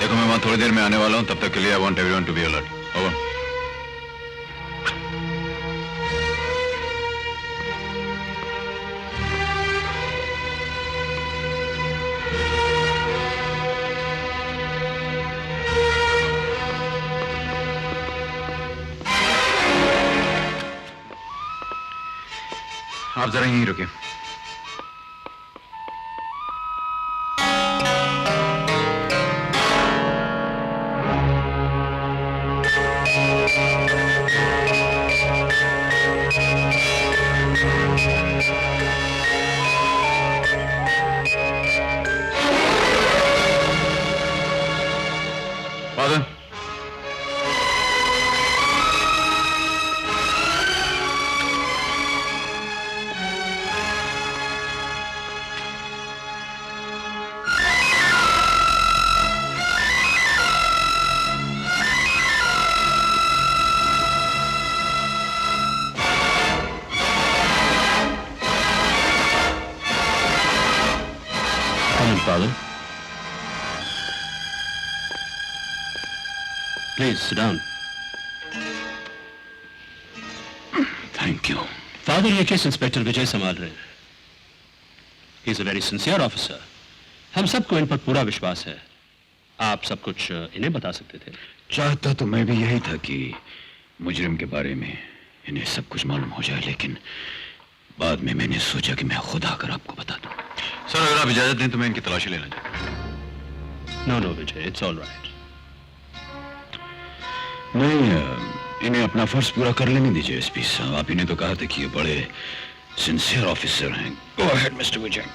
देखो मैं वहां थोड़ी देर में आने वाला हूं, तब तक के लिए I want everyone to be alert. Over. आप जरा यहीं रुकिए। Father, Father, please sit down. Thank you. Father, ये केस इंस्पेक्टर विजय संभाल रहे हैं। He is a very sincere officer. हम सबको इन पर पूरा विश्वास है। आप सब कुछ इन्हें बता सकते थे। चाहता तो मैं भी यही था कि मुजरिम के बारे में इन्हें सब कुछ मालूम हो जाए, लेकिन बाद में मैंने सोचा कि मैं खुद आकर आपको बता दूं। सर, अगर आप इजाजत दें तो मैं इनकी तलाशी लेना चाहता हूं। No no Vijay, it's all right. नहीं, इन्हें अपना फर्ज पूरा कर लेने दीजिए एसपी साहब। आप इन्हें तो कहा था कि ये बड़े सिंसियर ऑफिसर हैं। गो अहेड मिस्टर विजय।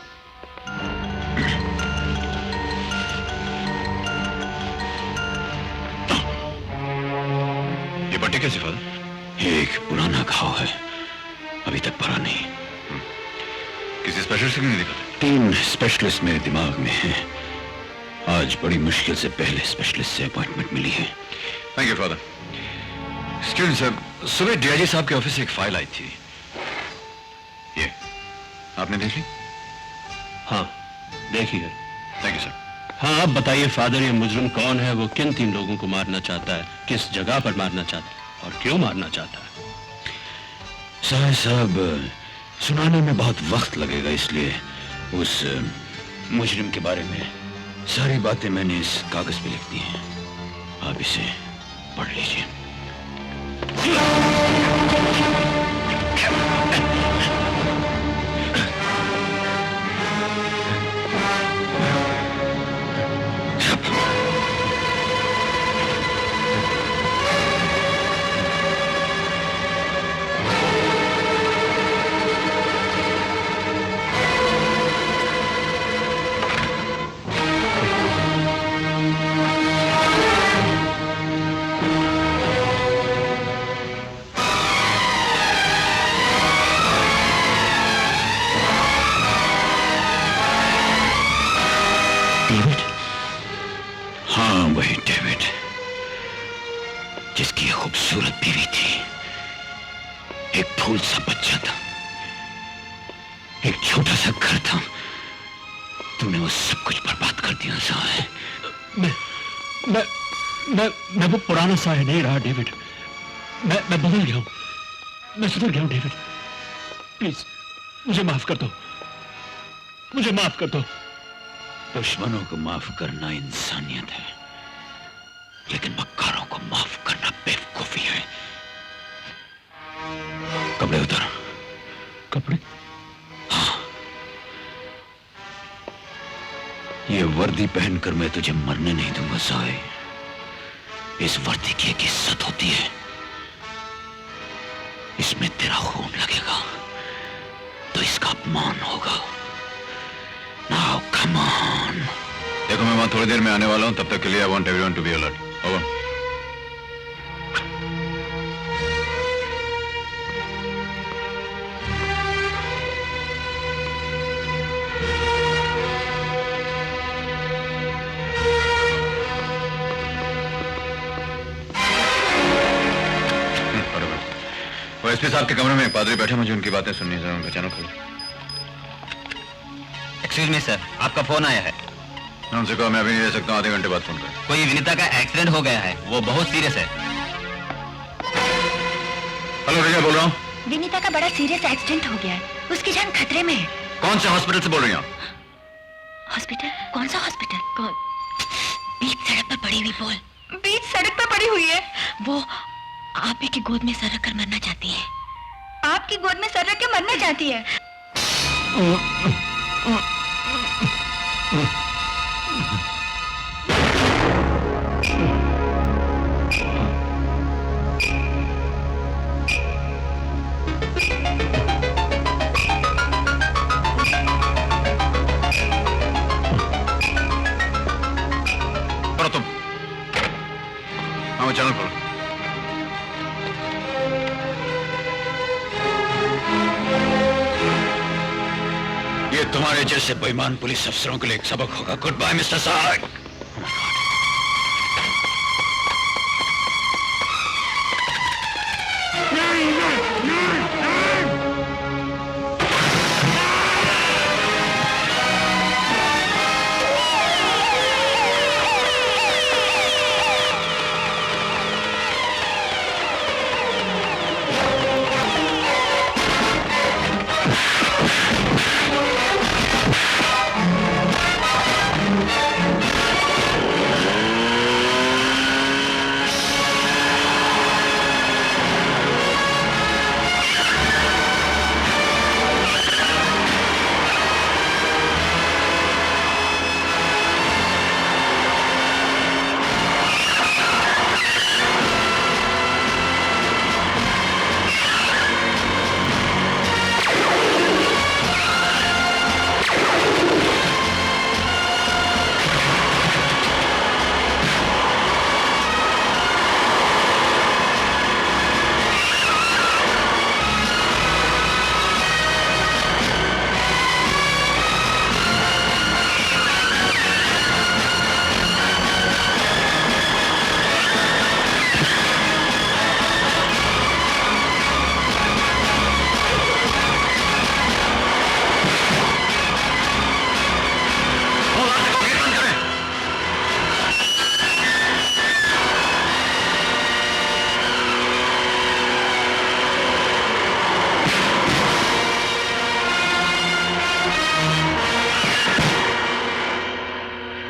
ये पट्टी कैसे फादर? एक पुराना घाव है, अभी तक भरा नहीं। किसी स्पेशलिस्ट को नहीं दिखाते? 3 स्पेशलिस्ट मेरे दिमाग में हैं। आज बड़ी मुश्किल से पहले स्पेशलिस्ट से अपॉइंटमेंट मिली है। Thank you father. Excuse sir, सुबह डीआईजी साहब के ऑफिस से एक फाइल आई थी। ये आपने देख ली? हाँ, देखी है। Thank you sir. हाँ, अब बताइए फादर, ये मुजरिम कौन है? वो किन 3 लोगों को मारना चाहता है? किस जगह पर मारना चाहता है और क्यों मारना चाहता है? साहब, सुनाने में बहुत वक्त लगेगा, इसलिए उस मुजरिम के बारे में सारी बातें मैंने इस कागज पे लिख दी हैं। आप इसे पढ़ लीजिए। हाँ, वही डेविड, जिसकी खूबसूरत बीवी थी, एक फूल सा बच्चा था, एक छोटा सा घर था। तूने वो सब कुछ बर्बाद कर दिया साहब। मैं वो पुराना साया नहीं रहा डेविड। मैं बदल गया हूं। मैं सुधर गया हूं डेविड। प्लीज मुझे माफ कर दो। मुझे माफ कर दो। दुश्मनों को माफ करना इंसानियत है, लेकिन मक्कारों को माफ करना बेवकूफी है। कपड़े उतार। कपड़े? हाँ, ये वर्दी पहनकर मैं तुझे मरने नहीं दूंगा साए। इस वर्दी की एक इज्जत होती है, इसमें तेरा खून लगेगा तो इसका अपमान होगा। Now come on। देखो मैं वहां थोड़ी देर में आने वाला हूं, तब तक के लिए I want everyone to be alert. Over. वो एसपी साहब के कमरे में एक पादरी बैठे, मुझे उनकी बातें सुननी है। उनका चैनल खोलो। एक्सक्यूज मी सर, आपका फोन आया है। उनसे कहा मैं अभी नहीं रह सकता, आधे घंटे बाद फोन कर। कोई विनीता का एक्सीडेंट हो गया है, वो बहुत सीरियस है। हेलो विजय बोल रहा हूँ। विनीता का बड़ा सीरियस एक्सीडेंट हो गया है, उसकी जान खतरे में है। कौन से हॉस्पिटल से बोल रही हैं आप? हॉस्पिटल? कौन सा हॉस्पिटल? कौन? बीच सड़क पर पड़ी हुई बोल। बीच सड़क पर पड़ी हुई है? वो आप ही की गोद में सर रख कर मरना चाहती है। आपकी गोद में सर रख के मरना चाहती है? करो तुम। हाँ चैनल खोलो। ये तुम्हारे जैसे बेईमान पुलिस अफसरों के लिए एक सबक होगा। गुड बाय मिस्टर साहब।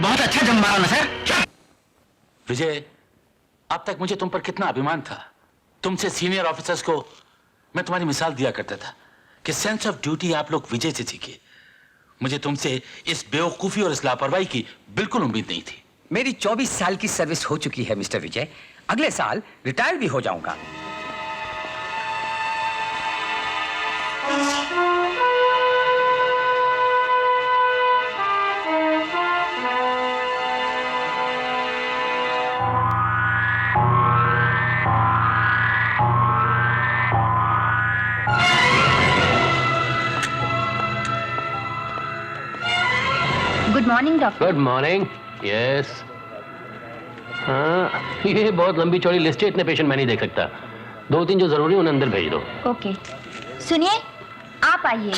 बहुत अच्छा जम मारा ना सर। विजय, अब तक मुझे तुम पर कितना अभिमान था। तुमसे सीनियर ऑफिसर्स को मैं तुम्हारी मिसाल दिया करता था कि सेंस ऑफ ड्यूटी आप लोग विजय से सीखिए। मुझे तुमसे इस बेवकूफी और इस लापरवाही की बिल्कुल उम्मीद नहीं थी। मेरी 24 साल की सर्विस हो चुकी है मिस्टर विजय। अगले साल रिटायर भी हो जाऊंगा। Good morning doctor. Good morning. Yes. हाँ, ये बहुत लंबी चौड़ी लिस्ट है, इतने पेशेंट मैं नहीं देख सकता। 2-3 जो जरूरी उन्हें अंदर भेज दो। ओके। सुनिए, आप आइए।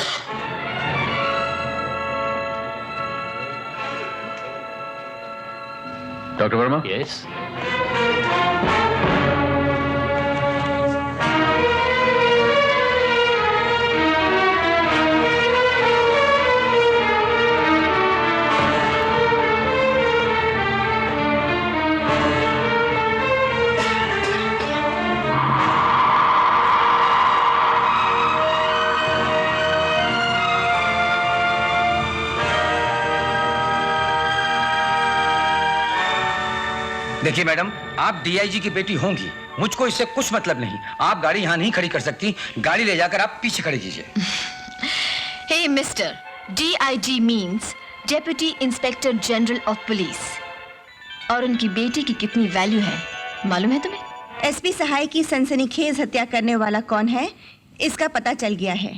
डॉक्टर वर्मा। यस। देखिए मैडम, आप डीआईजी की बेटी होंगी, मुझको इससे कुछ मतलब नहीं। आप गाड़ी यहाँ नहीं खड़ी कर सकती। गाड़ी ले जाकर आप पीछे खड़ी कीजिए। Hey mister, DIG means deputy inspector general of police. और उनकी बेटी की कितनी वैल्यू है मालूम है तुम्हें? एसपी सहाय की सनसनीखेज हत्या करने वाला कौन है, इसका पता चल गया है।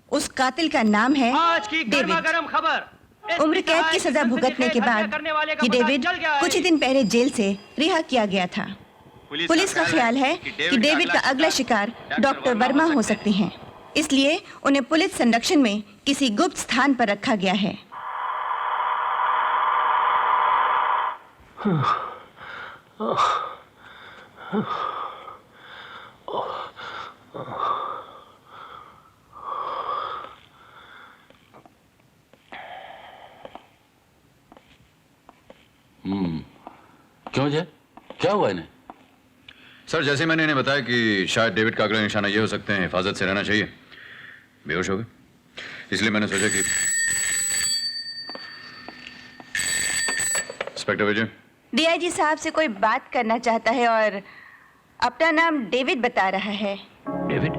उस कातिल का नाम है डेविड। खबर। उम्र कैद की सजा भुगतने के बाद ये डेविड कुछ ही दिन पहले जेल से रिहा किया गया था। पुलिस का ख्याल है कि डेविड का अगला शिकार डॉक्टर वर्मा हो सकते हैं, इसलिए उन्हें पुलिस संरक्षण में किसी गुप्त स्थान पर रखा गया है। क्यों जय, क्या हुआ इन्हें? सर, जैसे मैंने इन्हें बताया कि शायद डेविड का अगला निशाना ये हो सकते हैं, हिफाजत से रहना चाहिए, बेहोश हो गए। इसलिए मैंने सोचा कि इंस्पेक्टर विजय, डीआईजी साहब से कोई बात करना चाहता है और अपना नाम डेविड बता रहा है। डेविड?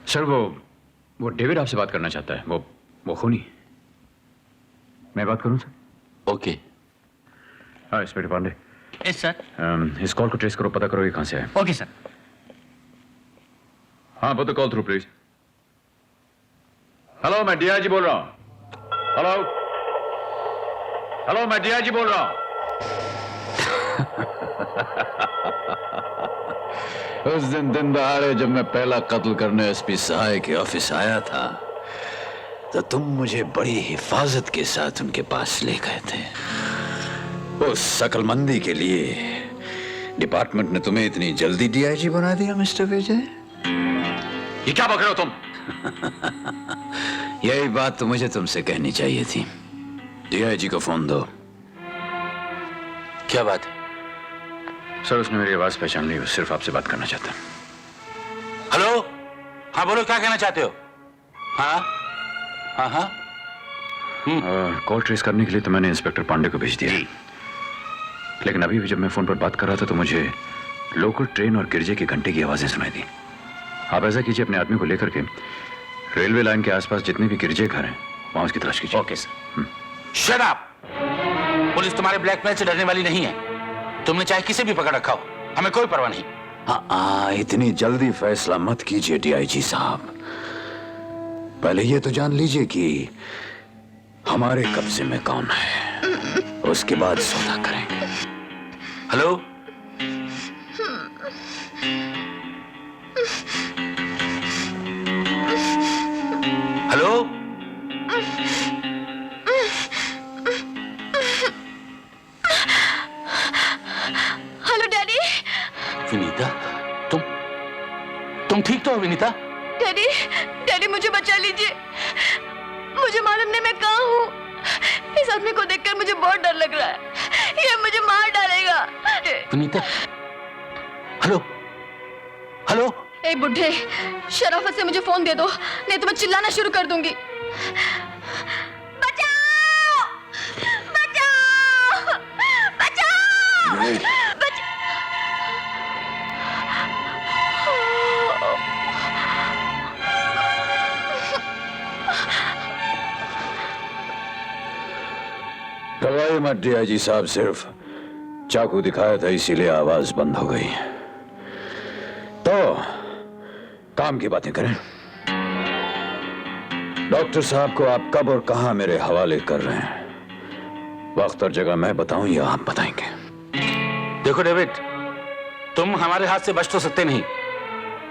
सर, वो डेविड आपसे बात करना चाहता है। वो खूनी। मैं बात करूं सर? ओके। हाँ इंस्पेक्टर पांडे। Yes sir. इस कॉल को ट्रेस करो, पता करो ये कहां से है। Okay sir. हाँ, put the call through please. Hello, मैं डीआईजी बोल रहा हूं। हेलो, मैं डीआईजी बोल रहा हूं। उस दिन दहाड़े जब मैं पहला कत्ल करने एसपी सहाय के ऑफिस आया था, तो तुम मुझे बड़ी हिफाजत के साथ उनके पास ले गए थे। उस शकलमंदी के लिए डिपार्टमेंट ने तुम्हें इतनी जल्दी डीआईजी बना दिया मिस्टर विजय? ये क्या बक रहे हो तुम? यही बात तो मुझे तुमसे कहनी चाहिए थी। डीआईजी को फोन दो। क्या बात है? सर, उसने मेरी आवाज पहचान ली, वो सिर्फ आपसे बात करना चाहता है। हेलो, हाँ बोलो, क्या कहना चाहते हो? हाँ हाँ हाँ। कॉल ट्रेस करने के लिए तो मैंने इंस्पेक्टर पांडे को भेज दिया, लेकिन अभी भी जब मैं फोन पर बात कर रहा था तो मुझे लोकल ट्रेन और गिरजे के घंटे की आवाजें सुनाई दी। आप ऐसा कीजिए, अपने आदमी को लेकर के रेलवे लाइन के आसपास जितने भी गिरजे घर हैं वहां उसकी तलाश कीजिए। Okay sir. Shut up! Police तुम्हारे ब्लैकमेल से डरने वाली नहीं है। तुमने चाहे किसे भी पकड़ रखा हो, हमें कोई परवाह नहीं। हाँ, इतनी जल्दी फैसला मत कीजिए डीआईजी साहब। पहले ये तो जान लीजिए कि हमारे कब्जे में कौन है, उसके बाद सौदा करेंगे। Hello, hello, hello daddy. Vinita, तुम ठीक तो हो विनीता? डैडी, डैडी मुझे बचा लीजिए। मुझे मालूम नहीं मैं कहाँ हूँ। इस आदमी को देखकर मुझे बहुत डर लग रहा है। ये मुझे मार डालेगा। Vinita, hello hello. ए बुढ़े, शराफत से मुझे फोन दे दो, नहीं तो मैं चिल्लाना शुरू कर दूंगी। बचाओ! बचाओ! बचाओ! घबराइए मत डीआईजी साहब, सिर्फ चाकू दिखाया था इसीलिए आवाज बंद हो गई। तो काम की बातें करें। डॉक्टर साहब को आप कब और कहां मेरे हवाले कर रहे हैं? वक्त और जगह मैं बताऊं या आप बताएंगे? देखो डेविड, तुम हमारे हाथ से बच तो सकते नहीं।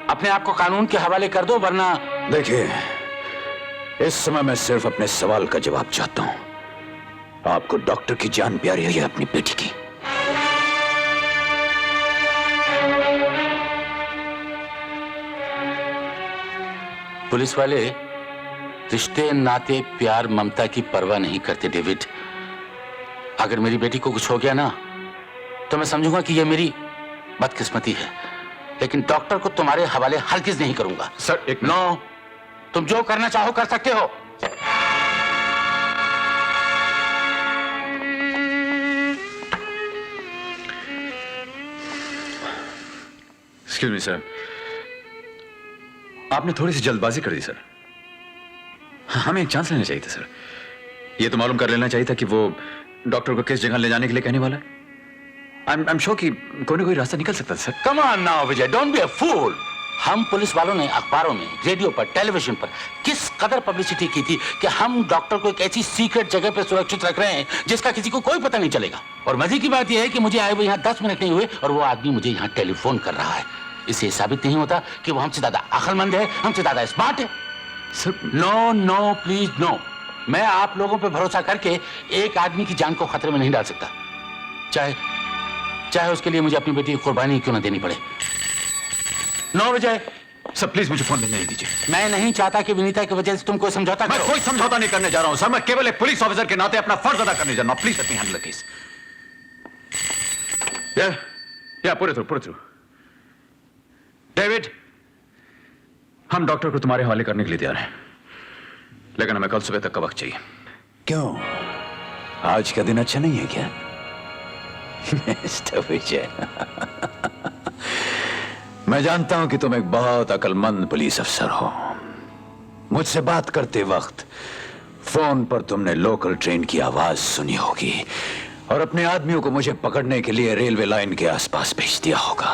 अपने आप को कानून के हवाले कर दो, वरना। देखिए, इस समय मैं सिर्फ अपने सवाल का जवाब चाहता हूं। आपको डॉक्टर की जान प्यारी है या अपनी बेटी की? पुलिस वाले रिश्ते, नाते, प्यार, ममता की परवाह नहीं करते डेविड। अगर मेरी बेटी को कुछ हो गया ना, तो मैं समझूंगा कि यह मेरी बदकिस्मती है, लेकिन डॉक्टर को तुम्हारे हवाले हरगिज नहीं करूंगा। सर, एक नो, तुम जो करना चाहो कर सकते हो। एक्सक्यूज मी सर, आपने थोड़ी सी जल्दबाजी कर दी सर। हमें एक चांस लेना चाहिए था सर। ये तो मालूम कर लेना चाहिए था कि वो डॉक्टर को किस जगह ले जाने के लिए कहने वाला है। आई एम श्योर कि कोई ना कोई रास्ता निकल सकता था sir. Come on now Vijay, don't be a fool. हम पुलिस वालों ने अखबारों में, रेडियो पर, टेलीविजन पर किस कदर पब्लिसिटी की थी कि हम डॉक्टर को एक ऐसी सीक्रेट जगह पर सुरक्षित रख रहे हैं जिसका किसी को कोई पता नहीं चलेगा। और मजे की बात यह है कि मुझे आए हुए यहाँ 10 मिनट नहीं हुए और वो आदमी मुझे यहाँ टेलीफोन कर रहा है। इससे साबित नहीं होता कि वो हमसे ज्यादा अक्लमंद है, हमसे ज्यादा स्मार्ट है। Sir, no no please no. मैं आप लोगों पे भरोसा करके एक आदमी की जान को खतरे में नहीं डाल सकता, चाहे उसके लिए मुझे अपनी बेटी की कुर्बानी क्यों ना देनी पड़े। 9 बजे। सर प्लीज मुझे फोन लेने दीजिए। मैं नहीं चाहता कि विनीता की वजह से तुम कोई समझौता मैं करो। कोई समझौता नहीं करने जा रहा हूं सर, मैं केवल एक पुलिस ऑफिसर के नाते अपना फर्ज अदा करने जा रहा हूं। Please let me handle the case. या पूरे थ्रू। डेविड, हम डॉक्टर को तुम्हारे हवाले करने के लिए तैयार हैं, लेकिन हमें कल सुबह तक का वक्त चाहिए। क्यों, आज का दिन अच्छा नहीं है क्या? मिस्टर विजय, मैं जानता हूं कि तुम एक बहुत अक्लमंद पुलिस अफसर हो। मुझसे बात करते वक्त फोन पर तुमने लोकल ट्रेन की आवाज सुनी होगी और अपने आदमियों को मुझे पकड़ने के लिए रेलवे लाइन के आसपास भेज दिया होगा।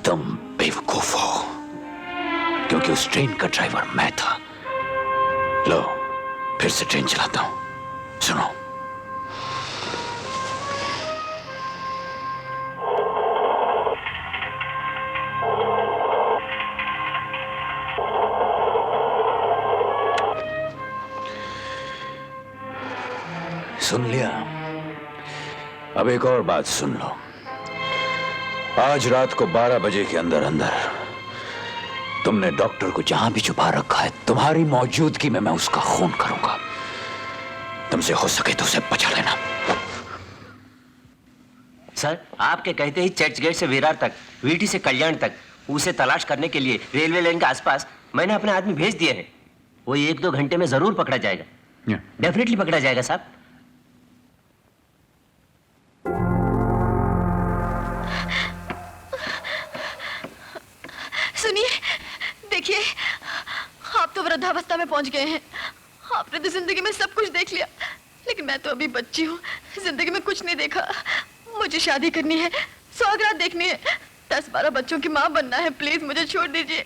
तुम बेवकूफ हो, क्योंकि उस ट्रेन का ड्राइवर मैं था। लो, फिर से ट्रेन चलाता हूं, सुनो। सुन लिया? अब एक और बात सुन लो। आज रात को 12 बजे के अंदर अंदर तुमने डॉक्टर को जहां भी छुपा रखा है, तुम्हारी मौजूदगी में मैं उसका खून करूंगा। तुमसे हो सके तो उसे बचा लेना। सर, आपके कहते ही चर्च गेट से विरार तक, वीटी से कल्याण तक उसे तलाश करने के लिए रेलवे लाइन के आसपास मैंने अपने आदमी भेज दिए हैं। वो 1-2 घंटे में जरूर पकड़ा जाएगा। डेफिनेटली पकड़ा जाएगा साहब। सुनिए, देखिए, आप तो वृद्धावस्था में पहुंच गए हैं। आपने तो जिंदगी में सब कुछ देख लिया, लेकिन मैं तो अभी बच्ची हूँ, जिंदगी में कुछ नहीं देखा। मुझे शादी करनी है, सौगात देखनी है, 10-12 बच्चों की माँ बनना है। प्लीज मुझे छोड़ दीजिए।